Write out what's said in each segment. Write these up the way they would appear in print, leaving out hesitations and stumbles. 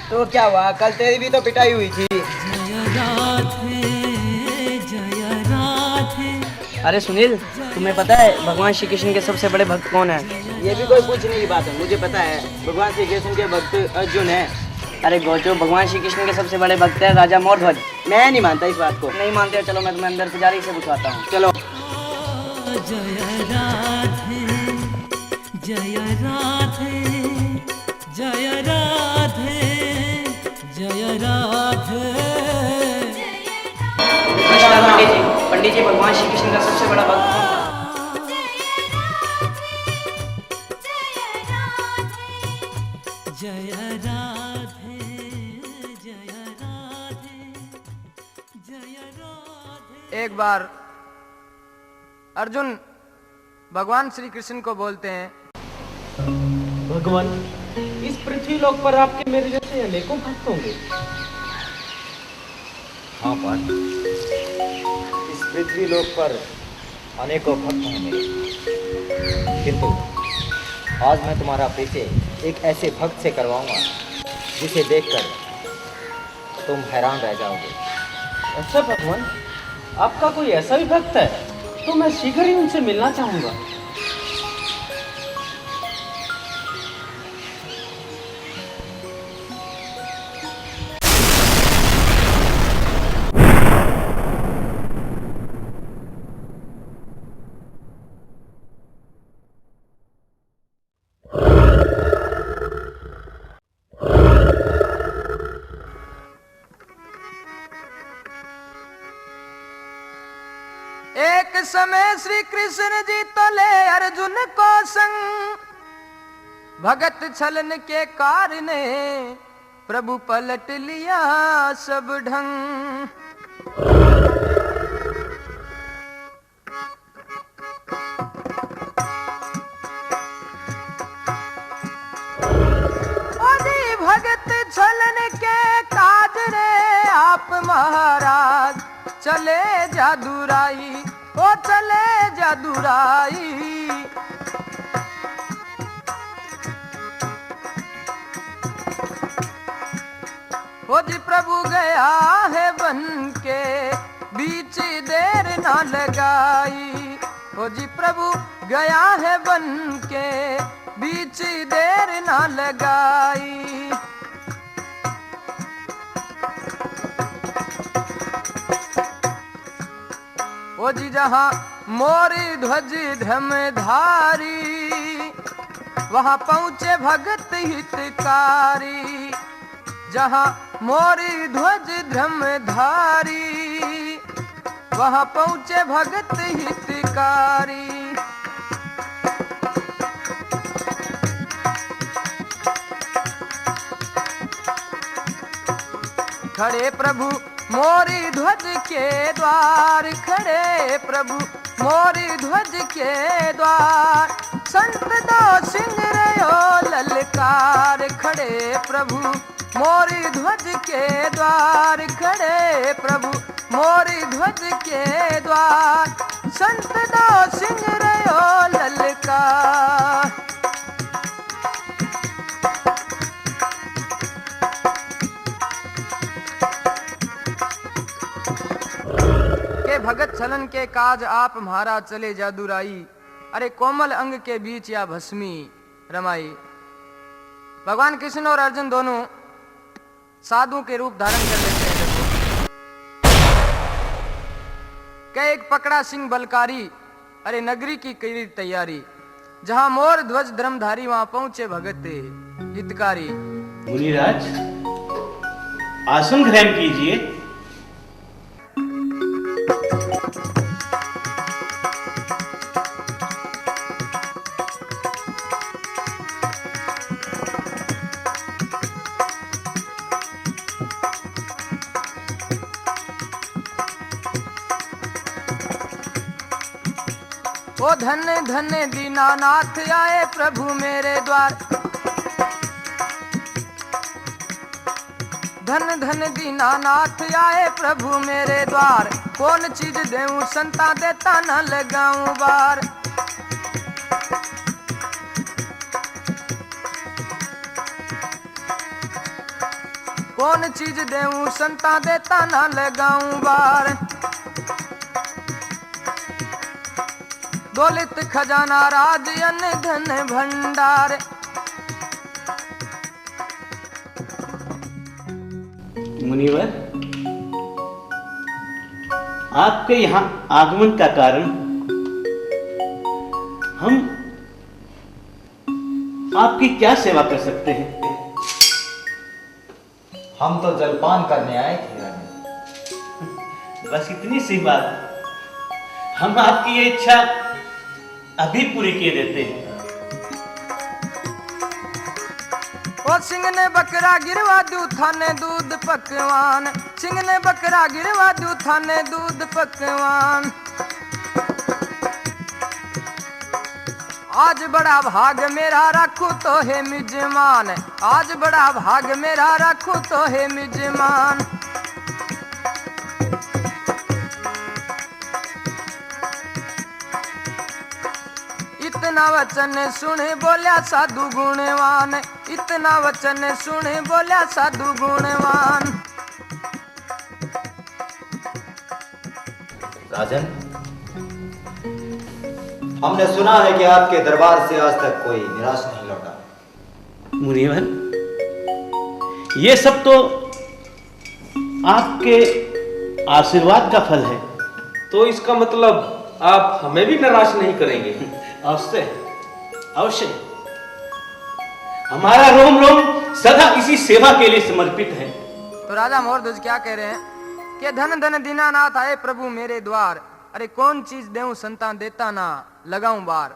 तो क्या हुआ, कल तेरी भी तो पिटाई हुई थी। अरे सुनील, तुम्हें पता है भगवान श्री कृष्ण के सबसे बड़े भक्त कौन है? ये भी कोई पूछने की बात है, मुझे पता है। भगवान श्री कृष्ण के भक्त अर्जुन है। अरे गोचो, भगवान श्री कृष्ण के सबसे बड़े भक्त है राजा मौर्ध्वज। मैं नहीं मानता इस बात को। नहीं मानते? चलो मैं तुम्हें अंदर पुजारी से पूछवाता हूँ। चलो। जय राधे जय राधे जय राधे जय राधे। नमस्कार पंडित जी। पंडित जी, भगवान श्री कृष्ण का सबसे बड़ा भक्त कौन था? जय राधे जय राधे जय राधे। एक बार अर्जुन भगवान श्री कृष्ण को बोलते हैं, भगवान, इस पृथ्वी लोक पर आपके मेरे जैसे अनेकों भक्त होंगे। हाँ पार्थ, इस पृथ्वी लोक पर अनेकों भक्त होंगे, किंतु आज मैं तुम्हारा परिचय एक ऐसे भक्त से करवाऊंगा जिसे देखकर तुम हैरान रह जाओगे। अच्छा भगवान, आपका कोई ऐसा भी भक्त है तो मैं शीघ्र ही उनसे मिलना चाहूंगा। एक समय श्री कृष्ण जी तो ले अर्जुन को संग, भगत छलन के कारण प्रभु पलट लिया सब ढंग। ओदी भगत छलन के काज रे आप महाराज चले जादूराई, ओ चले जादूराई। ओ जी प्रभु गया है बन के बीच देर ना लगाई। ओ जी प्रभु गया है बन के बीच देर ना लगाई। ओ जी जहाँ मोरी ध्वज धमधारी, वहाँ पहुँचे भगत हितकारी। जहाँ मोरी ध्वज धमधारी, वहाँ पहुँचे भगत हितकारी। खड़े प्रभु मोरी ध्वज के द्वार, खड़े प्रभु मोरी ध्वज के द्वार। संत दो सिंह रयो ललकार, खड़े प्रभु मोरी ध्वज के द्वार, खड़े प्रभु मोरी ध्वज के द्वार। संत दो सिंह रयो ललकार। भगत छलन के काज आप महाराज चले जादूराई। अरे कोमल अंग के बीच या भस्मी रमाई। भगवान कृष्ण और अर्जुन दोनों साधु के रूप धारण कर लेते हैं। के एक पकड़ा सिंह बलकारी, अरे नगरी की कई तैयारी। जहां मोर ध्वज धर्मधारी, वहां पहुंचे भगत हितकारी। मुनिराज, आसन ग्रहण कीजिए। ओ धन धन दीनानाथ आए प्रभु मेरे द्वार। धन धन दीनानाथ आए प्रभु मेरे द्वार। कौन चीज देऊं संता देता न लगाऊं बार। कौन चीज देऊं संता देता ना लगाऊं बार। दौलत खजाना राज अन्न धन भंडार। मुनिवर, आपके यहाँ आगमन का कारण हम आपकी क्या सेवा कर सकते हैं? हम तो जलपान करने आए थे राजन। बस इतनी सी बात, हम आपकी ये इच्छा अभी पूरी किए देते हैं। ओ सिंह ने बकरा गिरवा दूं थाने दूध पकवान। सिंह ने बकरा गिरवा दूं थाने दूध पकवान। आज बड़ा भाग मेरा रखूं तो है मिजमान। आज बड़ा भाग मेरा रखूं तो है मिजमान। इतना वचन सुने बोल्या साधु गुणवान। इतना वचन सुने बोल्या साधु गुणवान। राजन, हमने सुना है कि आपके दरबार से आज तक कोई निराश नहीं लौटा। मुनिवर, ये सब तो आपके आशीर्वाद का फल है। तो इसका मतलब आप हमें भी निराश नहीं करेंगे? अवश्य अवश्य, हमारा रोम रोम सदा इसी सेवा के लिए समर्पित है। तो राजा मोरध्वज क्या कह रहे हैं कि धन धन दीनानाथ आए प्रभु मेरे द्वार। अरे कौन चीज देऊं संतान देता ना लगाऊं बार।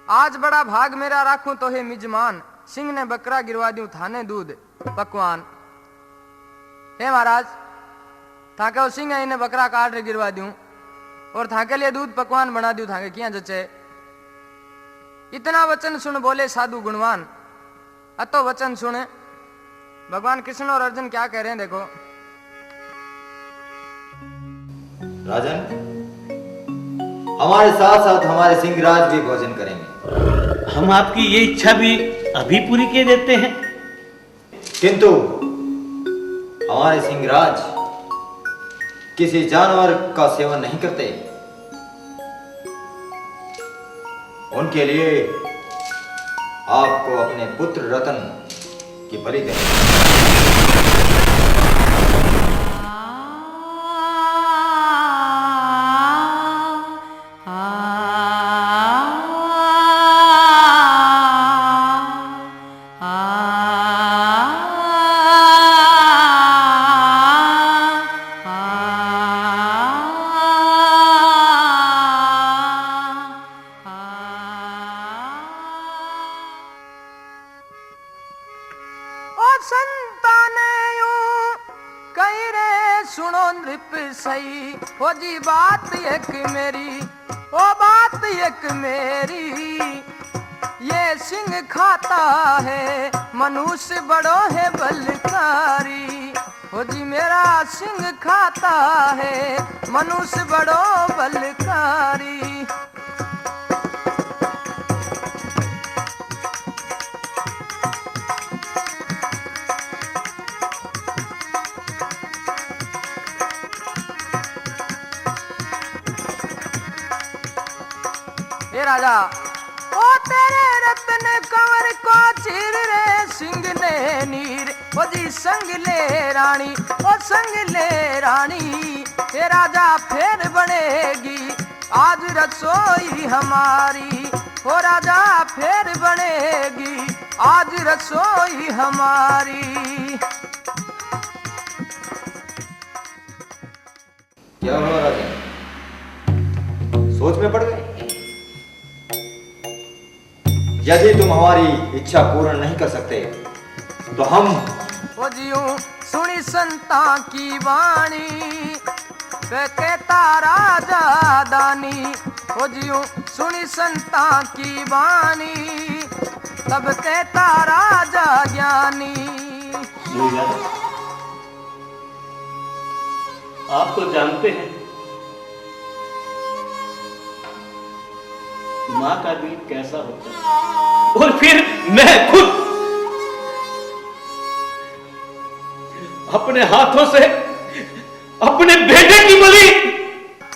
आज बड़ा भाग मेरा राखूं तो है मिजमान। सिंह ने बकरा गिरवा दूं थाने दूध पकवान। हे महाराज, थाके सिंह है इन्हें बकरा काट गिरवा दूं और थाके लिए दूध पकवान बना दूं। थाके क्या जचे। इतना वचन सुन बोले साधु गुणवान। अतो वचन सुने भगवान कृष्ण और अर्जुन क्या कह रहे हैं देखो। राजन, हमारे साथ साथ हमारे सिंहराज भी भोजन करेंगे। हम आपकी ये इच्छा भी अभी पूरी किए देते हैं। किंतु हमारे सिंहराज किसी जानवर का सेवन नहीं करते। उनके लिए आपको अपने पुत्र रतन की बलि देनी। सही हो जी बात एक मेरी। ओ बात एक मेरी। ये सिंह खाता है मनुष्य बड़ो है बलकारी। हो जी मेरा सिंह खाता है मनुष्य बड़ो बलकारी। राजा ओ तेरे रत्न कंवर को चीर रे सिंह ने नीर। ओ जी संग ले रानी, ओ संग ले रानी। ये राजा फिर बनेगी आज रसोई हमारी। ओ राजा फिर बनेगी आज रसोई हमारी। क्या हुआ राजा, सोच में पड़ गए? यदि तुम हमारी इच्छा पूर्ण नहीं कर सकते तो हम ओ जियो सुनी संता की वाणी। कहता राजा दानी। ओ जियो सुनी संता की वाणी। तब कहता राजा ज्ञानी। आप तो जानते हैं माँ का दिल कैसा होता है। और फिर मैं खुद अपने हाथों से अपने बेटे की बलि।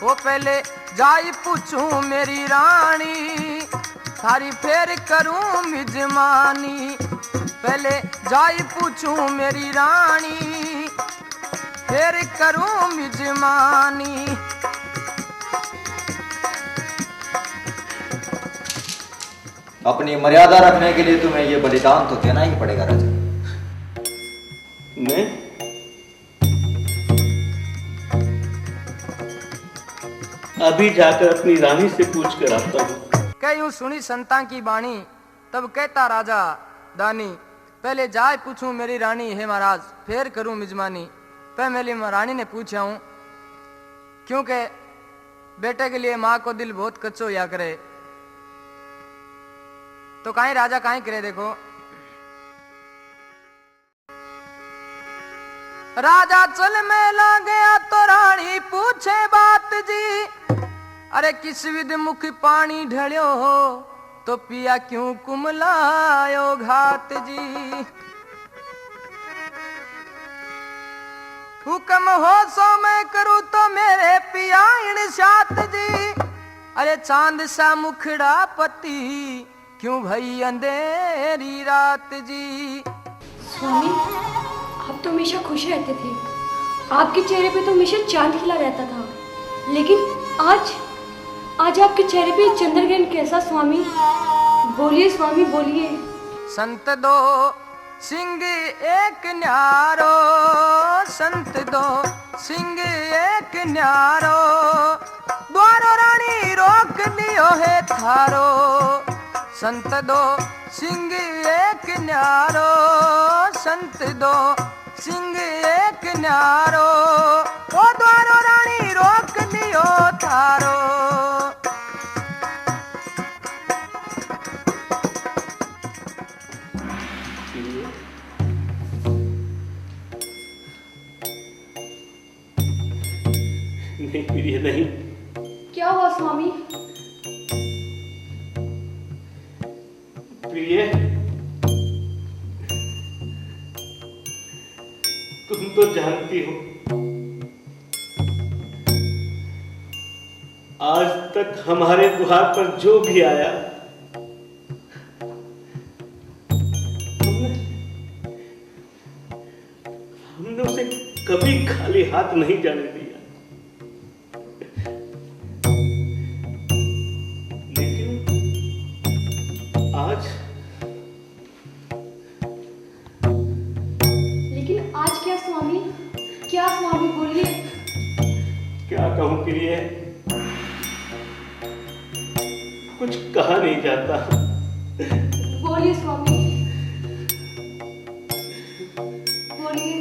वो पहले जाई पूछूं मेरी रानी, थारी फेर करूं मिजमानी। पहले जाई पूछूं मेरी रानी, फेर करूं मिजमानी। अपनी मर्यादा रखने के लिए तुम्हें ये बलिदान तो देना ही पड़ेगा राजा। मैं अभी जाकर अपनी रानी से पूछ कर आता हूँ। कयूं सुनी संता की बाणी, तब कहता राजा दानी, पहले जाए पूछूं मेरी रानी, हे महाराज फेर करूं मिजमानी। पे मेरी रानी ने पूछा हूं, क्योंकि बेटे के लिए माँ को दिल बहुत कच्चो या करे, तो काहे राजा काहे करे। देखो राजा चल मेला गया तो रानी पूछे बात जी, अरे किस विध मुख पानी ढलियो हो, तो पिया क्यों कुमलायो घात जी। हुक्म हो सो मैं करूं तो मेरे पिया इन सात जी, अरे चांद सा मुखड़ा पति क्यों भई अंधेरी रात जी। स्वामी, आप तो हमेशा खुश रहते थे, आपके चेहरे पे तो हमेशा चांद खिला रहता था, लेकिन आज आपके चेहरे पे चंद्रग्रहण कैसा स्वामी? बोलिए स्वामी बोलिए। संत दो सिंह एक न्यारो, संत दो सिंह एक न्यारो, द्वारो रानी रोक लियो है थारो। संत दो सिंह एक न्यारो, संत दो सिंह एक न्यारो, ओ द्वारो रानी रोक लियो थारो। नहीं प्रिय नहीं। क्या हुआ स्वामी? प्रिय, तुम तो जानती हो आज तक हमारे द्वार पर जो भी आया हमने उसे कभी खाली हाथ नहीं जाने दिया। लेकिन आज क्या स्वामी? क्या स्वामी बोलिए। क्या कहूं प्रिय, कुछ कहा नहीं जाता। बोलिए स्वामी बोलिए।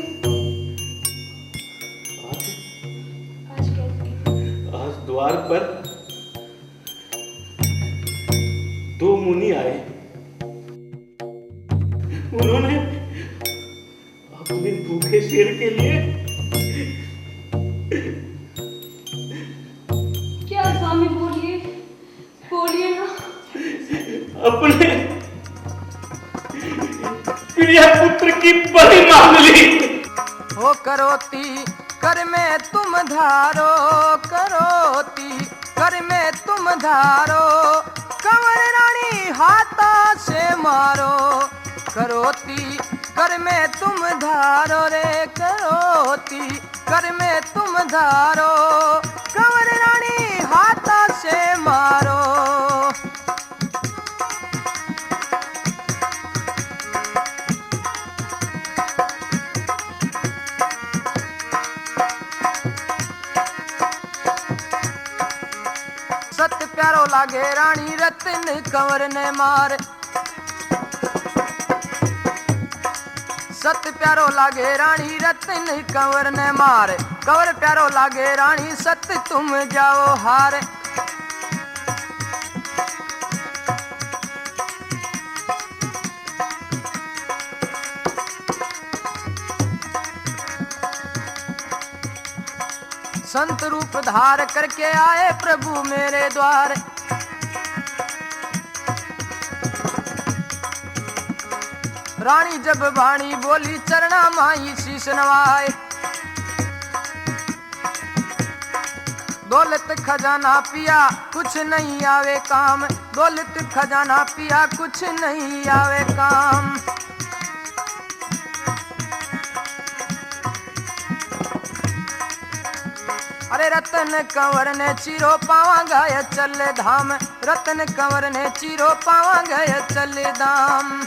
आज क्या? आज द्वार पर दो मुनि आए। उन्होंने अपने भूखे शेर के लिए क्या स्वामी बोलिए बोलिए ना। अपने प्रिय पुत्र की बलि मांग ली। हो करोती कर में तुम धारो, करोती कर में तुम धारो, कंवर रानी हाथा से मारो। करोती कर में तुम धारो रे, करोती कर में तुम धारो, कंवर रानी हाथा से मारो। सत प्यारो लागे रानी रतन कंवर ने मार, सत प्यारो लागे रानी रतन कंवर ने मार, कंवर प्यारो लागे रानी सत तुम जाओ हार। संत रूप धार करके आए प्रभु मेरे द्वार, रानी जब वाणी बोली चरना माई शीश शीश नवाए। दौलत खजाना पिया कुछ नहीं आवे काम, दौलत खजाना पिया कुछ नहीं आवे काम। अरे रतन कंवर ने चीरो पावा गया चल धाम, रतन कंवर ने चीरो पावा गया चल धाम।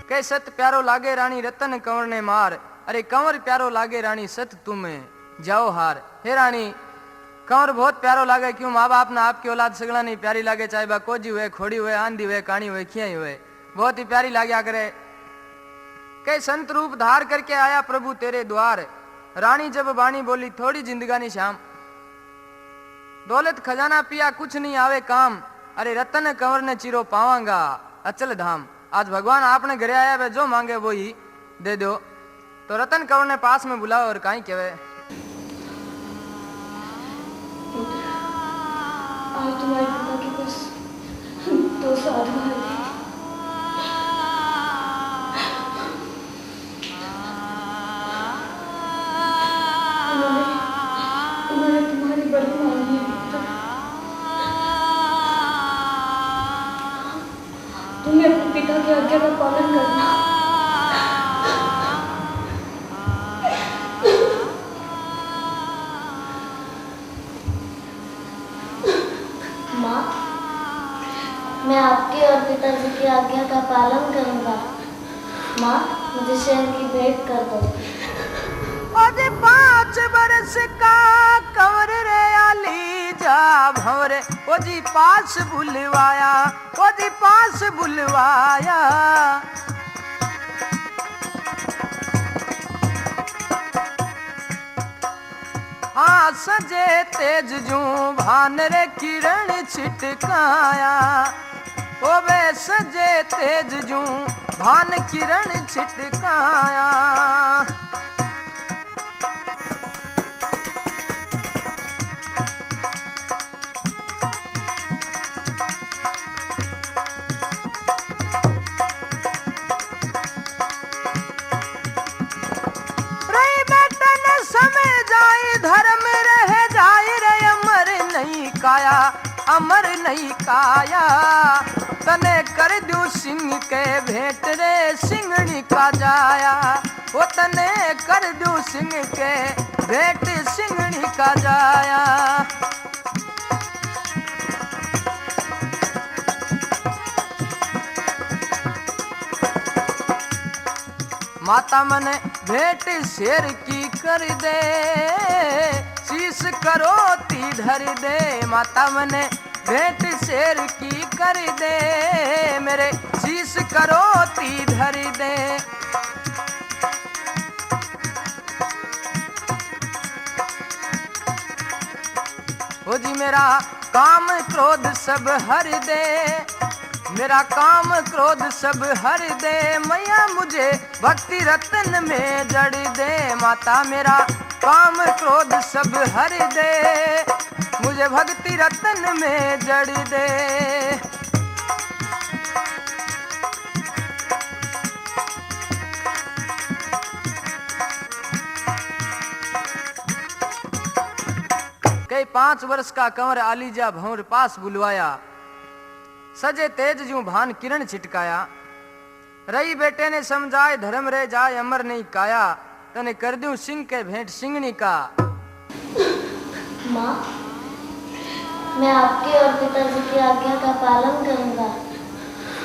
के सत प्यारो लागे रानी रतन कंवर ने मार, अरे कंवर प्यारो लागे रानी सत तुम्हें जाओ हार। हे रानी कंवर बहुत प्यारो लागे, क्यों माँ बाप ना आपकी औलाद सगला नहीं प्यारी लागे, चाहे बा कोजी हुए, खोड़ी हुए, आंधी हुए, काणी हुए, खियाई हुए, बहुत ही प्यारी लाग्या करे। के संत रूप धार करके आया प्रभु तेरे द्वार, रानी जब बाणी बोली थोड़ी जिंदगानी श्याम। दौलत खजाना पिया कुछ नहीं आवे काम, अरे रतन कंवर ने चीरो पावांगा अचल धाम। आज भगवान आपने घरे आया वे जो मांगे वो ही दे दो। तो रतन कंवर ने पास में बुलाओ और काई कहवे, आज तुम्हारे पिता के पास 2 साधु आए थे। उन्होंने तुम्हारी बड़ी मांगी है पुत्र। तुम्हें अपने पिता की आज्ञा का पालन करना। माँ, मैं आपके और पिताजी की आज्ञा का पालन करूंगा। माँ, मुझे शेर की भेंट कर दो। आज 5 बरस का कंवर रे आली जा भंवरे, ओ जी पास बुलवाया, ओ जी पास बुलवाया। हाँ सजे तेज जू भान रे किरण छिटकाया, ओ वे सजे तेज जू भान किरण छिटकाया। धर्म रह जाए रे अमर नहीं काया, अमर नहीं काया। तने कर दू सिंह के भेंट रे सिंगड़ी का जाया, वो तने कर दू सिंह के भेंट सिंगड़ी का जाया। माता मन भेंट शेर की कर दे, शीश करोती धर दे। माता मन भेंट शेर की कर दे, मेरे शीश करोती धर दे। ओ जी मेरा काम क्रोध सब हर दे, मेरा काम क्रोध सब हर दे। मैया मुझे भक्ति रत्न में जड़ दे, माता मेरा काम क्रोध सब हर दे, मुझे भक्ति रत्न में जड़ दे। कई 5 वर्ष का कंवर आलीजा भंवर पास बुलवाया, सजे तेज जू भान किरण छिटकाया। रही बेटे ने समझाए धर्म रह जाए अमर नहीं काया, तने कर दूं सिंह के भेंट सिंगनी का। माँ, मैं आपके और पिताजी की आज्ञा का पालन करूंगा।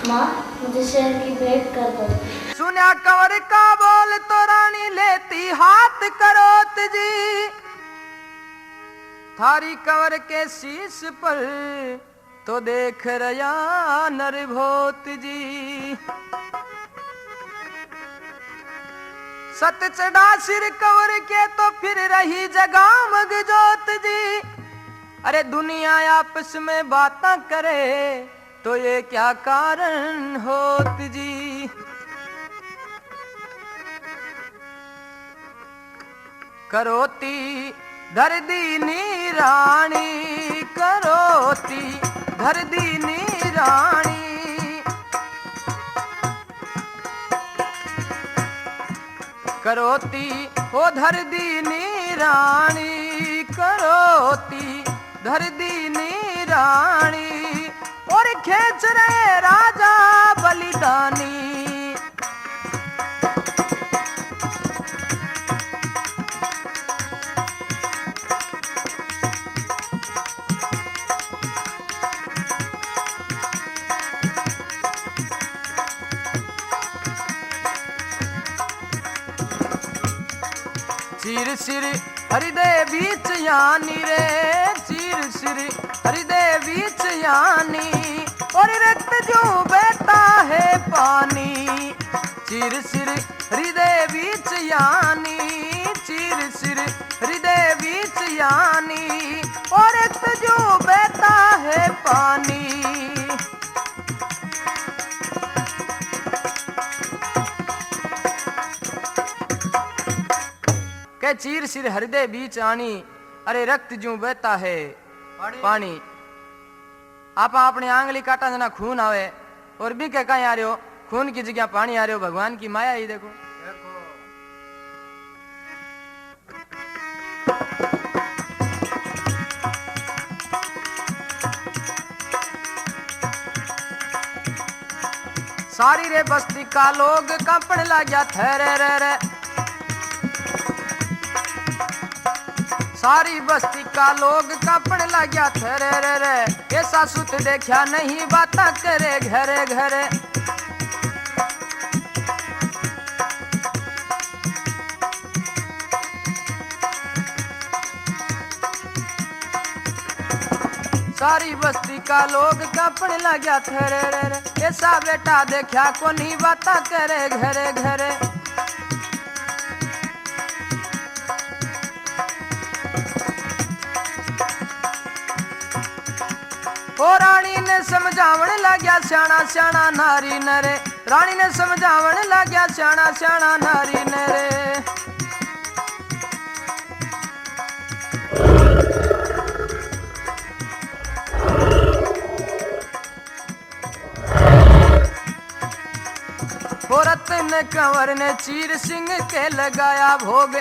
माँ, मुझे शेर की भेंट कर दो। सुना कंवर का बोल तो रानी लेती हाथ करोत जी, थारी कंवर के शीश पर तो देख रया नरभोत जी। सत चढ़ा सिर कंवर के तो फिर रही जगामग जोत जी। अरे दुनिया आपस में बातें करे तो ये क्या कारण होत जी। करोती दर्दी नी रानी, करोती धर दीनी रानी। करोती ओ धर दीनी रानी, करोती धर दीनी रानी, और खेच रहे राजा बलिदानी। चीर सिर हृदय बीच यानी रे, चीर सिर हृदय बीच यानी, और रक्त जो बहता है पानी। चीर सिर हृदय बीच यानी, चीर सिर हृदय बीच यानी, और रक्त जो बहता है पानी। के चीर सिर हृदय बीच आनी, अरे रक्त जू बहता है पानी। आप अपने आंगली काटा जना खून आवे, और भी क्या कहीं आ रहे हो, खून की जगह पानी आ रहे हो। भगवान की माया ही देखो। सारी रे बस्ती का लोग कंपन लग्या ठहरे रे, सारी बस्ती का लोग कंपन लग्या ठहरे रे। ऐसा सुत देखा नहीं बाता करे घरे घरे। सारी बस्ती का लोग कंपन लग्या ठहरे रे। ऐसा बेटा देखा को नहीं बाता करे घरे घरे। ओ रानी ने समझावन लाग्या स्याणा स्याणा नारी नरे, रानी ने समझावन लाग्या स्याणा स्याणा नारी नरे। ओ रत्न कंवर ने चीर सिंह के लगाया भोग,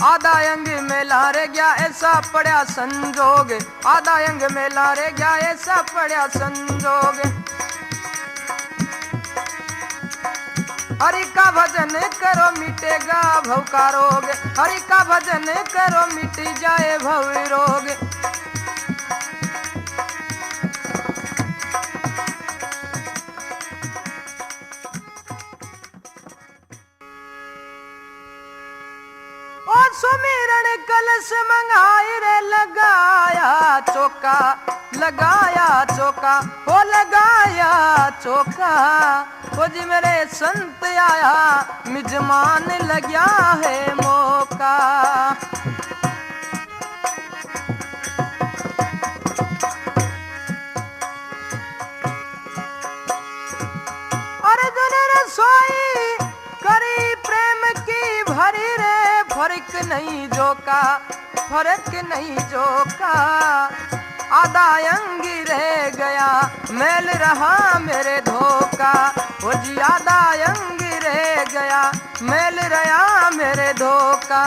आधा अंग में लारे गया ऐसा पड़ा संजोग, आधा अंग में लारे गया ऐसा पड़ा संजोग। हरि का भजन करो मिटेगा भव का रोग, हरि का भजन करो मिट जाए भव रोग। सुमिरन कलश मंगाई रे, लगाया चौका लगाया चौका, ओ लगाया चौका। ओ जी मेरे संत आया मिजमान लग्या है मौका। अर्जुन रसोई करी प्रेम की भरी रे, फर्क नहीं जोका, फर्क नहीं जोका। आधा अंग रह गया मैल रहा मेरे धोखा, वो जी आधा अंग रह गया मैल रहा मेरे धोखा।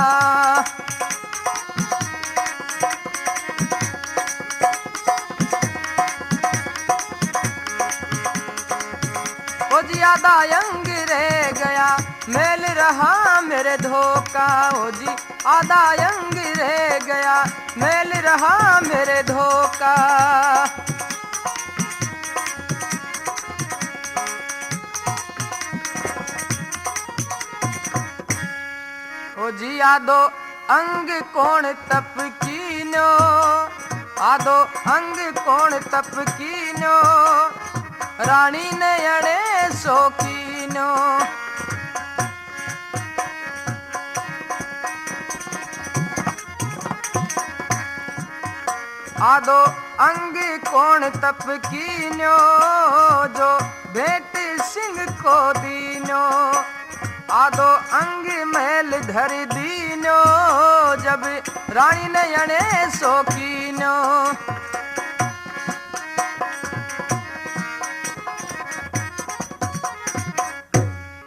वो जी आधा अंग रह गया मैल रहा मेरे धोखा, हो जी आधा अंग रह गया मैल रहा मेरे धोखा। हो जी आधो अंग कौन तप कीनो, आधो अंग कौन तप कीनो, रानी ने अड़े सो कीनो। आधो अंग कौन तप कीनो, जो भेंट सिंह को दीनो। आधो अंग मैल धर दीनो, कीन्यो, जब रानी ने अणे सो कीन्यो।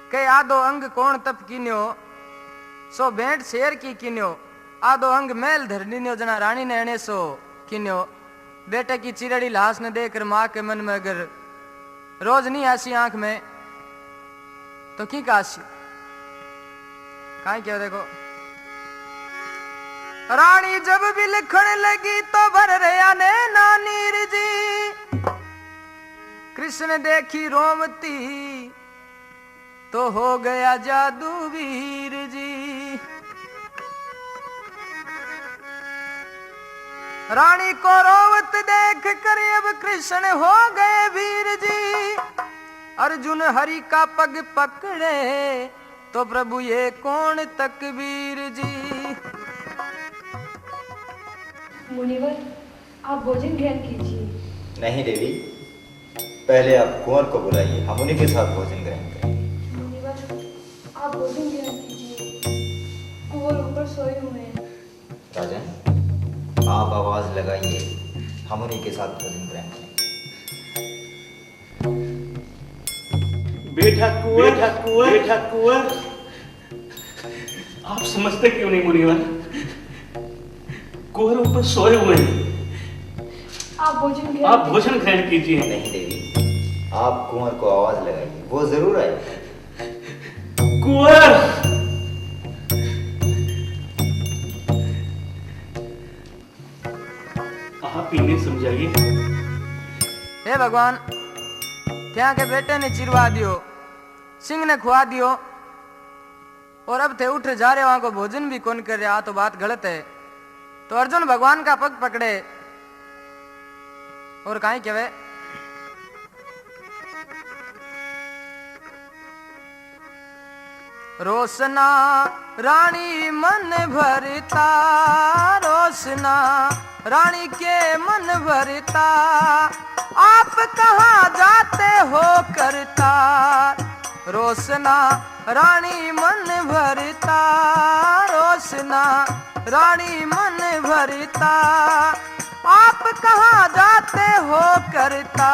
के आधो अंग कोण तप कीन्यो, सो भेंट शेर की कीन्यो। आधो अंग मेल धरनीन्यो, जना रानी ने अणे सो कीन्यो। बेटे की चिरड़ी लाश ने देखकर माँ के मन में अगर रोज नहीं आसी आंख में, तो की काशी काई क्या देखो। रानी जब भी लिखण लगी तो भर रहा ने नानीर जी। कृष्ण देखी रोमती तो हो गया जादू वीर जी। रानी को रोवत देख कर अब कृष्ण हो गए वीर जी। अर्जुन हरि का पग पकड़े तो प्रभु ये कौन तकबीर जी। मुनिवर, आप भोजन ग्रहण कीजिए। नहीं देवी, पहले आप कुंवर को बुलाइए, हम उन्हीं के साथ भोजन ग्रहण करें। मुनिवर, आप भोजन ग्रहण कीजिए, कुंवर ऊपर सोए हुए हैं। राजन, आप आवाज लगाइए, हम उन्हीं के साथ भोजन ग्रहण करें। बेटा कुंवर, आप समझते क्यों नहीं मुनिवर? कुंवर ऊपर सोए हुए हैं। आप भोजन ग्रहण कीजिए। नहीं देवी, आप कुंवर को आवाज लगाइए, वो जरूर आएगा। कुंवर, आप इन्हें समझाइए। हे भगवान, क्या के बेटे ने चिरवा दियो, सिंह ने खुआ दियो, और अब थे उठ जा रहे वहां को भोजन भी कौन कर रहा, तो बात गलत है। तो अर्जुन भगवान का पग पकड़े और काहे कहवे, रोशना रानी मन भरता, रोशना रानी के मन भरता, आप कहाँ जाते हो करता। रोशना रानी मन भरता, रोशना रानी मन भरता, आप कहाँ जाते हो करता।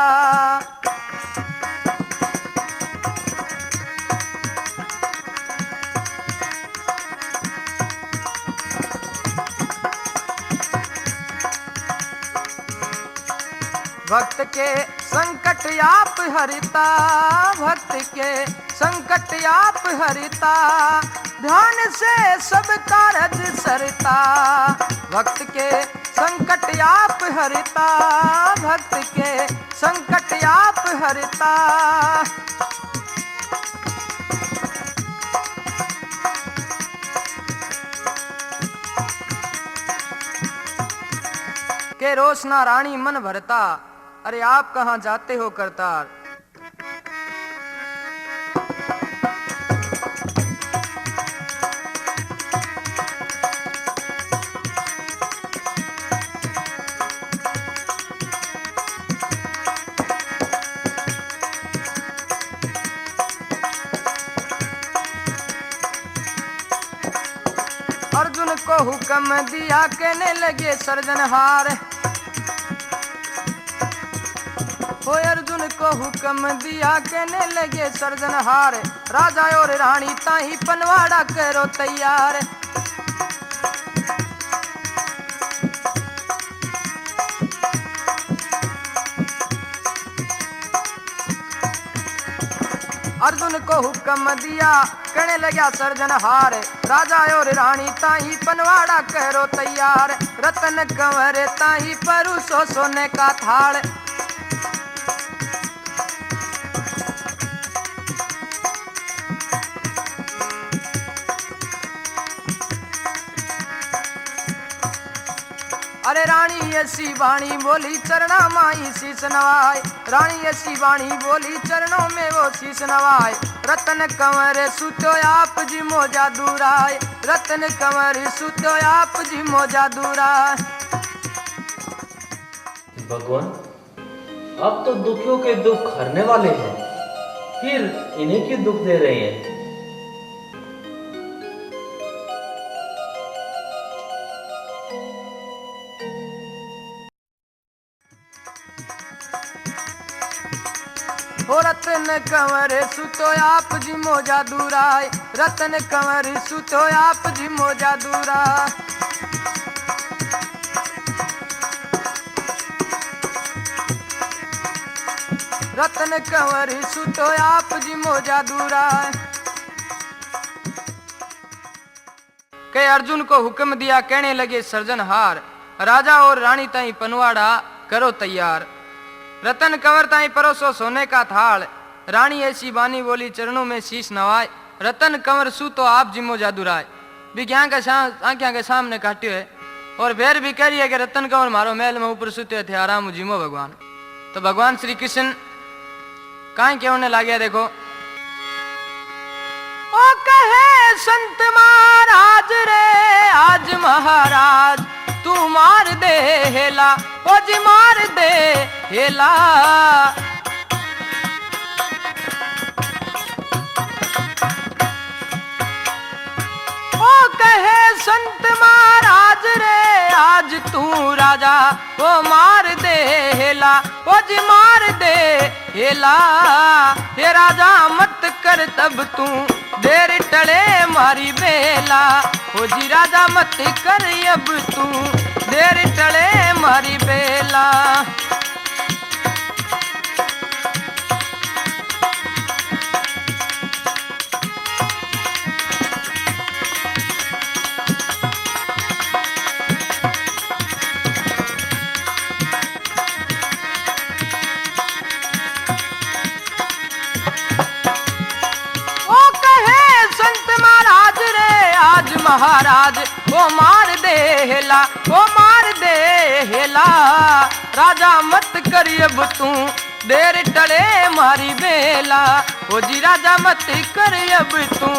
भक्त के संकट आप हरिता, भक्त के संकट आप हरिता, ध्यान से सब कारज सरता। भक्त के संकट आप हरिता, भक्त के संकट आप हरिता। के रोशना रानी मन भरता, अरे आप कहाँ जाते हो करतार। अर्जुन को हुक्म दिया, कहने लगे सर्जनहार। अर्जुन को हुक्म दिया, कहने लगे सर्जनहार, राजा और रानी ताही पनवाड़ा करो तैयार। अर्जुन को हुक्म दिया, कहने लगा सर्जनहार, राजा और रानी ताही पनवाड़ा करो तैयार। रतन कंवर ताही परुसो सोने का थाल। अरे रानी ऐसी वाणी बोली, चरणा माई शीश नवाए। रानी ऐसी वाणी बोली, चरणों में वो शीश नवाए। रतन कंवर सुतो आप जी मोजा दूराए, रतन कंवर सुतो आप जी मोजा दूराए। भगवान, आप तो दुखियों के दुख हरने वाले हैं, फिर इन्हें क्यों दुख दे रहे हैं? हो रतन कंवर सुतो आप जी मोजा दूराय, रतन कंवर सुतो आप जी मोजा दूरा। रतन कंवर सुतो आप जी मोजा दूराय। के अर्जुन को हुक्म दिया, कहने लगे सर्जनहार, राजा और रानी ताई पनवाड़ा करो तैयार। रतन कंवर ताई परोसो सोने का थाल, रानी ऐसी बानी बोली चरणों में शीश नवाए। रतन कंवर सूतो आप जिमो जादूराय, विज्ञान का आंखियां के सामने काट्यो है और फिर भी कह रही है कि रतन कंवर मारो महल में ऊपर सूते थे आराम जिमो भगवान। तो भगवान श्री कृष्ण काहे कहने लगे, देखो ओ कहे संत महाराज रे आज महाराज तू मार दे हेला, ओ जी मार दे हेला। ओ कहे संत महाराज रे आज तू राजा ओ मार दे हेला, ओ जी मार दे हेला। हे राजा मत कर तब तू देर टले मारी बेला, ओ जी राजा मत कर अब तू देर टले मारी बेला। महाराज वो मार दे हेला, वो मार दे हेला। राजा मत करी अब तू देर टले मारी बेला, ओ जी राजा मत करी अब तू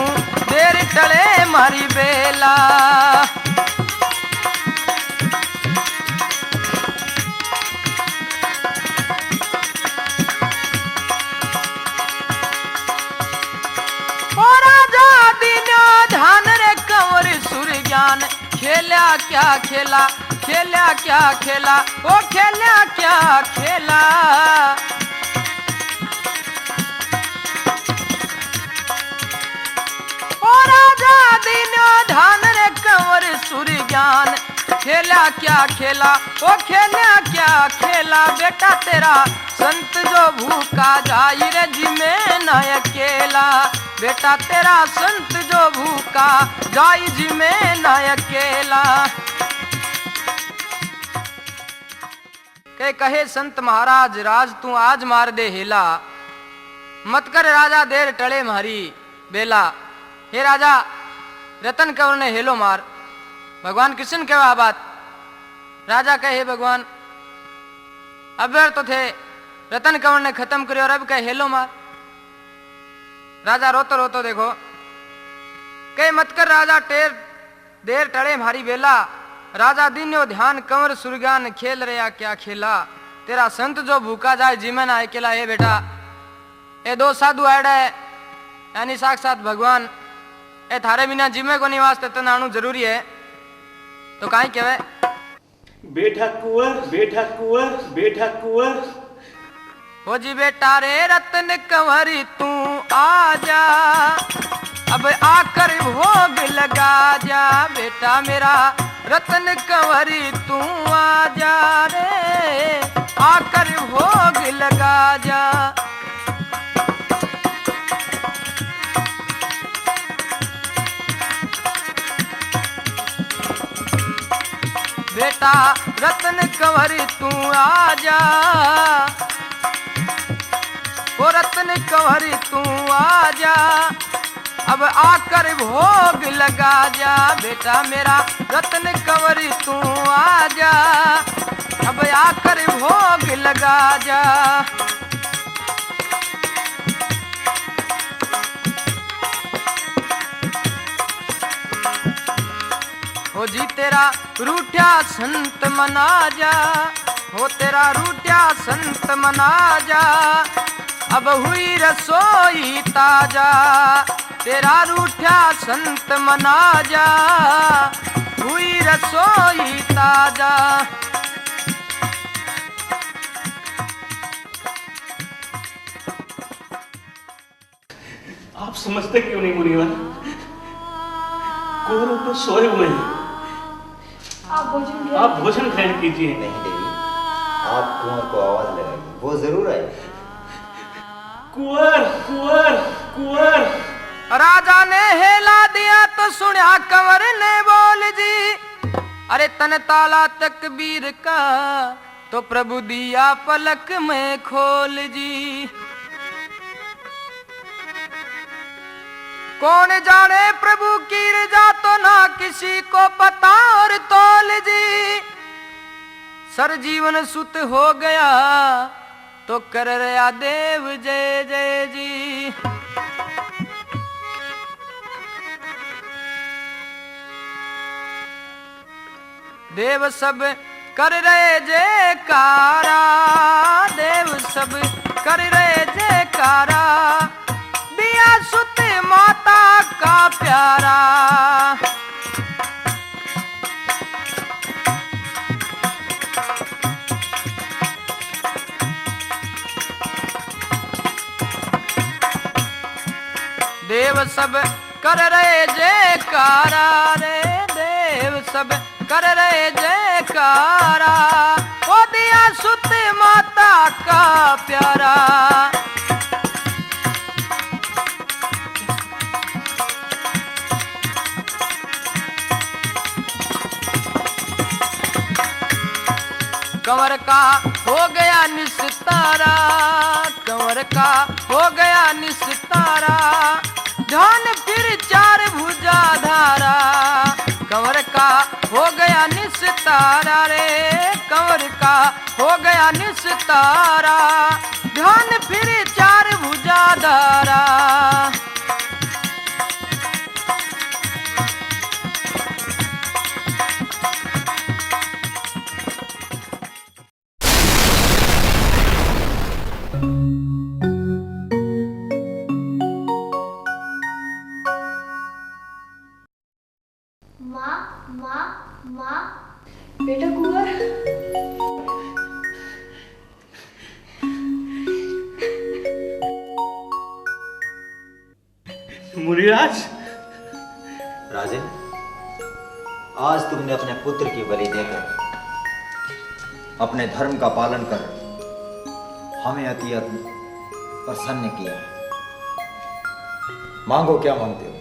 देर टले मारी बेला। खेला क्या खेला, खेला क्या खेला, ओ खेला क्या खेला। ओ राजा दीनो धान रे कंवर सूर्य ज्ञान, खेला क्या खेला, ओ खेला क्या खेला। बेटा तेरा संत जो भूखा जाई रे जी में न अकेला, बेटा तेरा संत जो भूखा जाई जी में न अकेला। कहे संत महाराज राज तू आज मार दे हेला, मत कर राजा देर टले मारी बेला। हे राजा रतन कंवर ने हेलो मार। भगवान कृष्ण कहे बात, राजा कहे भगवान अब तो थे रतन कंवर ने खत्म करे और अब कहे हेलो मार। राजा रोतो रोतो देखो कहे मत कर राजा टेर देर टड़े मारी बेला। राजा दीन्यो ध्यान कंवर सुरगान खेल रहा क्या खेला। तेरा संत जो भूखा जाए जीवन अकेला। ये बेटा ये दो साधु आड़ा है यानी साक्षात भगवान, ए थारे बिना जिमे को निवास तन आनु जरूरी है। तो काई कहवे बेटा कुंवर, बेटा कुंवर, बेटा कुंवर। हो जी बेटा रे रतन कंवरी तू आजा, अब आकर भोग लगा जा। बेटा मेरा रतन कंवरी तू आजा रे, आकर भोग लगा जा। बेटा रतन कंवरी तू आजा, ओ रतन कंवरी तू आजा, अब आकर भोग लगा जा। बेटा मेरा रतन कंवरी तू आजा, अब आकर भोग लगा जा। हो जी तेरा रूठा संत मना जा, हो तेरा रूठा संत मना जा। अब हुई रसोई ताजा, तेरा रूठा संत मना जा, हुई रसोई ताजा। समझते क्यों नहीं मुनिवर? कुंवर ऊपर सोए हुए हैं। आप भोजन ग्रहण कीजिए। नहीं देवी, आप कुंवर को आवाज लगाइए, वो जरूर आएगी। कुंवर, कुंवर, कुंवर। राजा ने हेला दिया तो सुना कंवर ने बोल जी, अरे तन ताला तकबीर का तो प्रभु दिया पलक में खोल जी। कौन जाने प्रभु की रजा तो ना किसी को पता और तोल जी। सर जीवन सुत हो गया तो कर रहा देव जय जय जी। देव सब कर रहे जयकारा, देव सब कर रहे जयकारा, दिया सुत माता का प्यारा। देव सब कर रहे जयकारा रे, देव सब कर रहे जयकारा, ओ दिया सुत माता का प्यारा। कंवर का हो गया निस्तारा, कंवर का हो गया निस्तारा, ध्यान फिर चार भुजा धारा। कंवर का हो गया निस्तारा रे, कंवर का हो गया निस्तारा, ध्यान फिर चार भुजा धारा। बेटा कुंवर, मुनिराज। राजन, आज तुमने अपने पुत्र की बलि देकर अपने धर्म का पालन कर हमें अति प्रसन्न किया। मांगो, क्या मांगते हो?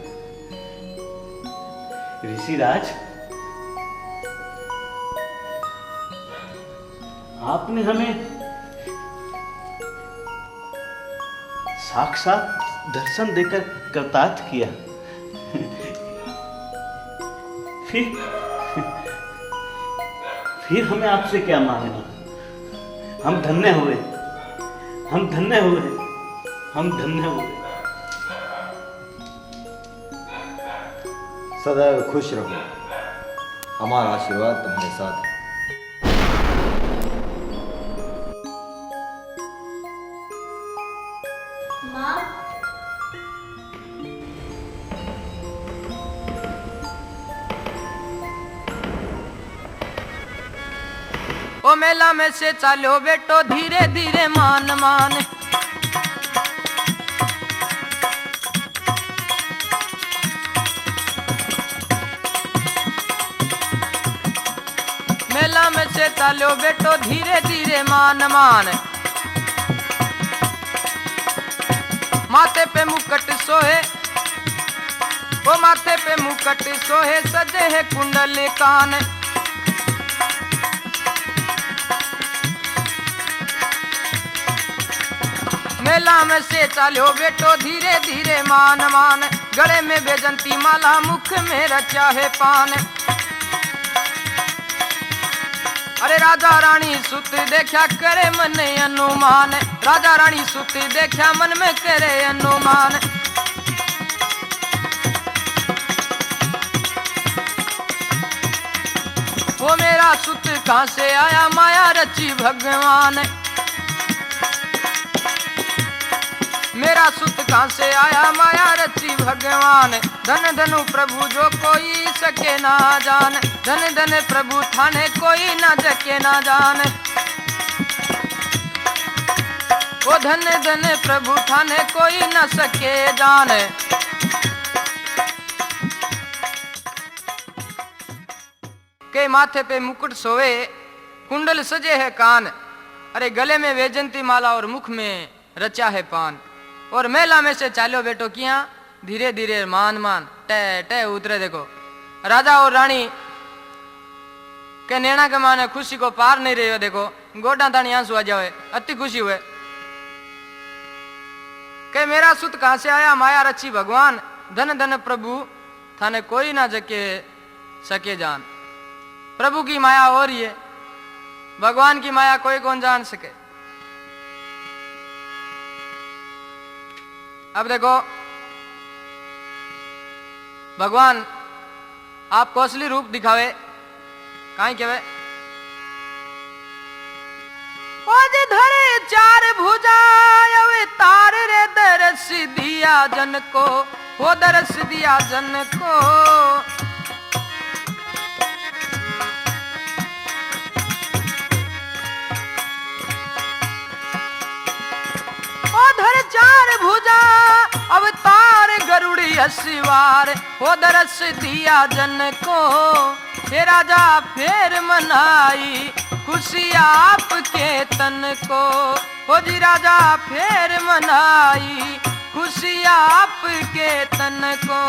ऋषिराज, आपने हमें साक्षात दर्शन देकर कृतार्थ किया। फिर हमें आपसे क्या मांगना? हम धन्य हुए, हम धन्य हुए, हम धन्य हुए। सदैव खुश रहो, हमारा आशीर्वाद तुम्हारे साथ है। ओ मेला में से चालो बेटो धीरे धीरे मान मान, मेला में से चालो बेटो धीरे धीरे मान मान। माथे पे मुकुट सोहे, वो माथे पे मुकुट सोहे, सजे है कुंडल कान। मेला में से चालो बेटो धीरे धीरे मान मान, गले में बेजंती माला, मुख में रचा है पान। अरे राजा रानी सुत देखा करे मन अनुमान, राजा रानी सुत देखा मन में करे अनुमान। वो मेरा सुत कहाँ से आया, माया रची भगवान। मेरा सुत कहाँ से आया, माया रची भगवान। धन धनु प्रभु जो कोई सके ना जान, धन धन प्रभु थाने कोई ना जके ना जान। ओ धन धन प्रभु थाने कोई न सके जान। के माथे पे मुकुट सोए, कुंडल सजे है कान, अरे गले में वैजंती माला और मुख में रचा है पान। और मेला में से चालो बेटो किया, धीरे धीरे मान मान टे टे उतरे। देखो राजा और रानी के नैना के माने खुशी को पार नहीं रही हो। देखो गोडा तानी आंसू आ जावे, अति खुशी हुए के मेरा सुत कहां से आया, माया रची भगवान। धन धन प्रभु थाने कोई ना सके जान। प्रभु की माया हो रही है, भगवान की माया कोई कौन जान सके। अब देखो भगवान आपको असली रूप दिखावे, काई कहवे धरे चार भुजा तार रे दरस दिया जन को, वो दरस दिया जन को। धर चार भुजा अवतार गरुड़ी असिवार, वो दरस दिया जन को। हे राजा फेर मनाई खुशी आपके तन को, हो जी राजा फेर मनाई खुशी आपके तन को।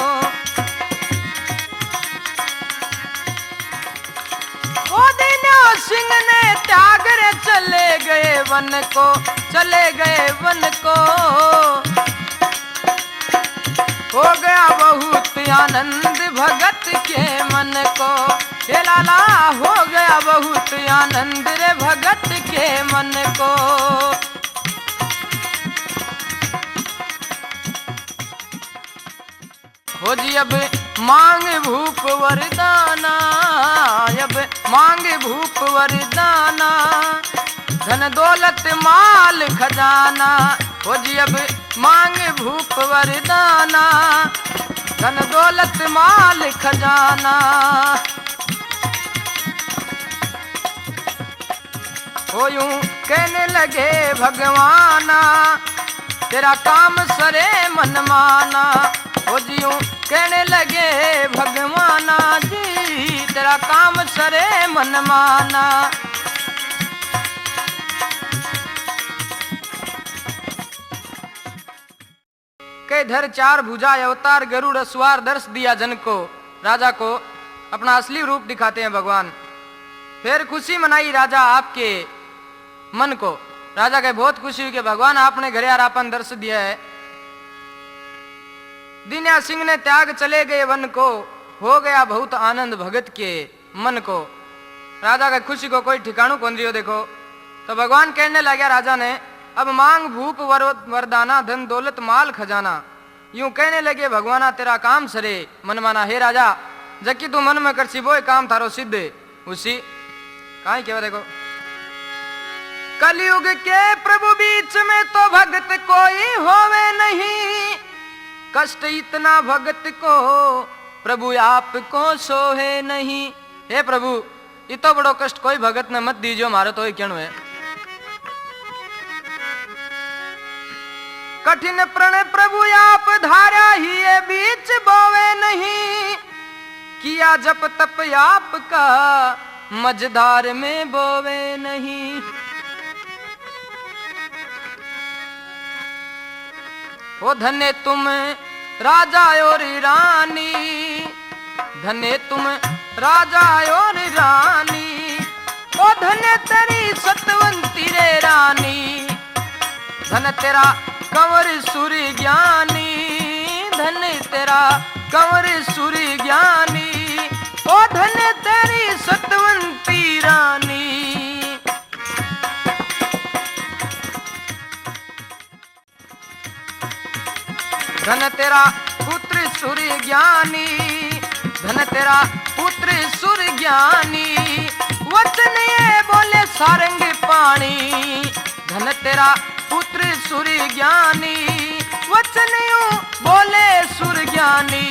ओ दिनो सिंह ने त्याग रे चले गए वन को, चले गए वन को। हो गया बहुत आनंद भगत के मन को, हे लाला हो गया बहुत आनंद रे भगत के मन को। हो जी अब मांग भूप वरदाना, अब मांग भूप वरदाना, धन दौलत माल खजाना। हो जी अब मांग भूप वरदाना, धन दौलत माल खजाना। हो यूं कहने लगे भगवाना, तेरा काम सरे मन माना। हो जी यूं कहने लगे भगवाना जी, तेरा काम सरे मन माना। के धर चार भुजा अवतार गरुड़ अस्वार दर्श दिया जन को। राजा को अपना असली रूप दिखाते हैं भगवान। फिर खुशी मनाई राजा आपके मन को। राजा के बहुत खुशी हुई कि भगवान आपने घरे आरापन दर्श दिया है। दीन्या सिंह ने त्याग चले गए वन को, हो गया बहुत आनंद भगत के मन को। राजा के खुशी को कोई ठिकाणु कौन रही हो। देखो तो भगवान कहने लगा राजा ने, अब मांग भूप वरदाना, धन दौलत माल खजाना। यूं कहने लगे भगवाना तेरा काम सरे मन माना। हे राजा जबकि तू मन में करसी वो काम थारो सिद्ध उसी काई केवा। देखो कलयुग के प्रभु बीच में तो भगत कोई होवे नहीं, कष्ट इतना भगत को प्रभु आपको सोहे नहीं। हे प्रभु इतो बड़ो कष्ट कोई भगत ने मत दीजियो, मारो तो क्यों है। कठिन प्रण प्रभु आप धारा ही ये बीच बोवे नहीं, किया जप तप आपका मझधार में बोवे नहीं। ओ धन्य तुम राजा और रानी, धन्य तुम राजा और रानी। ओ धन्य तेरी सतवंती रे रानी, धन तेरा कंवर सूरी ज्ञानी, धन तेरा कंवर सूरी ज्ञानी। ओ धन्य तेरी सतवंती रानी। धन तेरा पुत्र सूर्य ज्ञानी, धन तेरा पुत्र सूर्य ज्ञानी। वचन ये बोले सारंग पानी, धन तेरा पुत्र सूर्य ज्ञानी। वचन यूं बोले सूर्य ज्ञानी।